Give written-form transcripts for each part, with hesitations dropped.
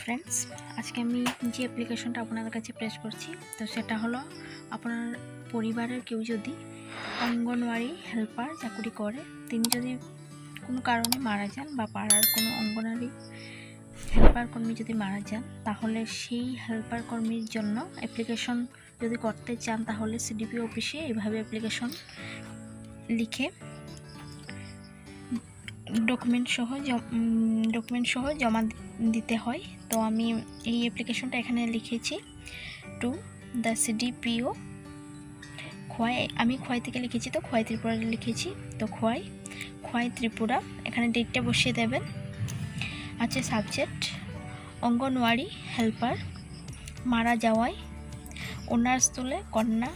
Friends, আজকে আমি যে অ্যাপ্লিকেশনটা আপনাদের কাছে প্রেস করছি তো সেটা হলো আপনার পরিবারের কেউ যদি অঙ্গনওয়াড়ি হেল্পার চাকরি করে, তিনি যদি কোনো কারণে মারা যান বা পাড়ার কোনো অঙ্গনওয়াড়ি হেল্পার কর্মী যদি মারা যান, তাহলে সেই হেল্পার কর্মীর জন্য অ্যাপ্লিকেশন যদি করতে চান তাহলে সিডিপি অফিসে এইভাবে অ্যাপ্লিকেশন লিখে ডকুমেন্ট সহ জমা দিতে হয়। তো আমি এই অ্যাপ্লিকেশনটা এখানে লিখেছি টু দ্য সিডিপিও খোয়াই। আমি খোয়াই থেকে লিখেছি, তো খোয়াই ত্রিপুরা লিখেছি। তো খোয়াই ত্রিপুরা, এখানে ডেটটা বসিয়ে দেবেন। আছে সাবজেক্ট অঙ্গনওয়াড়ি হেল্পার মারা যাওয়ায় ওনার স্থলে কন্যা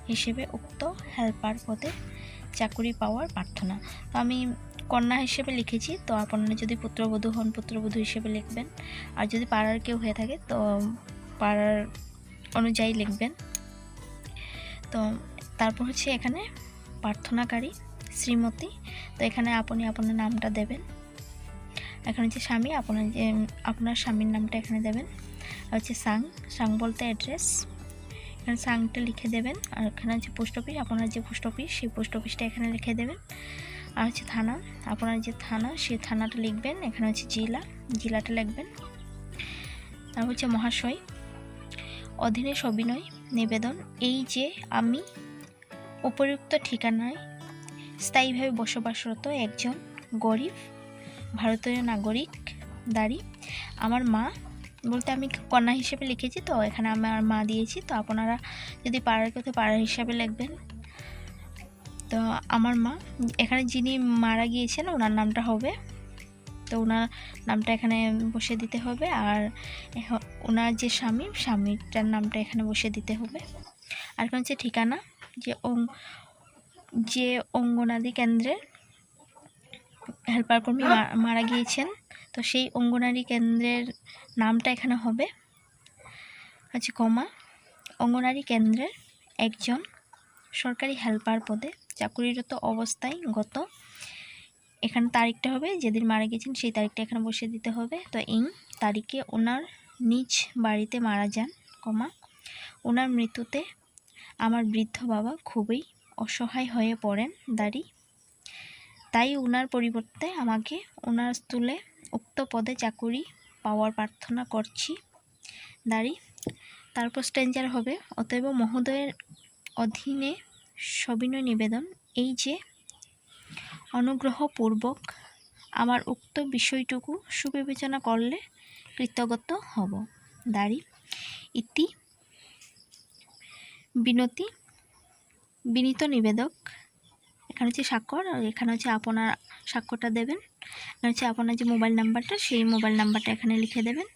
হিসেবে উক্ত হেল্পার পদে চাকরি পাওয়ার প্রার্থনা। তো আমি কন্যা হিসেবে লিখেছি, তো আপনারা যদি পুত্রবধূ হন পুত্রবধূ হিসেবে লিখবেন, আর যদি পাড়ার কেউ হয়ে থাকে তো পাড়ার অনুযায়ী লিখবেন। তো তারপর হচ্ছে এখানে প্রার্থনাকারী শ্রীমতী, তো এখানে আপনি আপনার নামটা দেবেন। এখানে হচ্ছে স্বামী, আপনার স্বামীর নামটা এখানে দেবেন। আর হচ্ছে সাং বলতে অ্যাড্রেস, এখানে সাংটা লিখে দেবেন। আর এখানে হচ্ছে পোস্ট অফিস, আপনার যে পোস্ট অফিস সেই পোস্ট অফিসটা এখানে লিখে দেবেন। আর হচ্ছে থানা, আপনার যে থানা সেই থানাটা লিখবেন। এখানে হচ্ছে জেলাটা লিখবেন। আর হচ্ছে মহাশয় অধীনে সবিনয় নিবেদন, এই যে আমি উপযুক্ত ঠিকানায় স্থায়ীভাবে বসবাসরত একজন গরিব ভারতীয় নাগরিক দাঁড়ি। আমার মা বলতে আমি কন্যা হিসেবে লিখেছি, তো এখানে আমার মা দিয়েছি। তো আপনারা যদি পাড়ার কথা পাড়া হিসাবে লিখবেন। তো আমার মা, এখানে যিনি মারা গিয়েছেন ওনার নামটা হবে, তো ওনার নামটা এখানে বসিয়ে দিতে হবে। আর ওনার যে স্বামীটার নামটা এখানে বসিয়ে দিতে হবে। আর এখানে হচ্ছে ঠিকানা, যে অঙ্গনাদি কেন্দ্রের হেল্পার কর্মী মারা গিয়েছেন, তো সেই অঙ্গনারী কেন্দ্রের নামটা এখানে হবে। হচ্ছে কমা অঙ্গনারী কেন্দ্রের একজন সরকারি হেল্পার পদে চাকুরিরত অবস্থায় গত, এখানে তারিখটা হবে যেদিন মারা গেছেন সেই তারিখটা এখানে বসিয়ে দিতে হবে। তো এই তারিখে ওনার নিজ বাড়িতে মারা যান, কমা ওনার মৃত্যুতে আমার বৃদ্ধ বাবা খুবই অসহায় হয়ে পড়েন দাঁড়ি, তাই ওনার পরিবর্তে আমাকে ওনার স্থলে উক্ত পদে চাকুরি পাওয়ার প্রার্থনা করছি দাঁড়ি। তারপর স্ট্যাঞ্জার হবে অতএব মহোদয়ের অধীনে সবিনয় নিবেদন, এই যে অনুগ্রহপূর্বক আমার উক্ত বিষয়টুকু সুবিবেচনা করলে কৃতজ্ঞ হব দাঁড়ি। ইতি বিনীত নিবেদক, এখানে হচ্ছে স্বাক্ষর, আর এখানে হচ্ছে আপনার স্বাক্ষরটা দেবেন। এখানে হচ্ছে আপনার যে মোবাইল নাম্বারটা সেই মোবাইল নাম্বারটা এখানে লিখে দেবেন।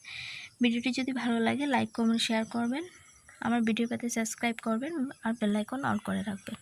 ভিডিওটি যদি ভালো লাগে লাইক কমেন্ট শেয়ার করবেন, আমার ভিডিও পেতে সাবস্ক্রাইব করবেন আর বেল আইকন অন করে রাখবেন।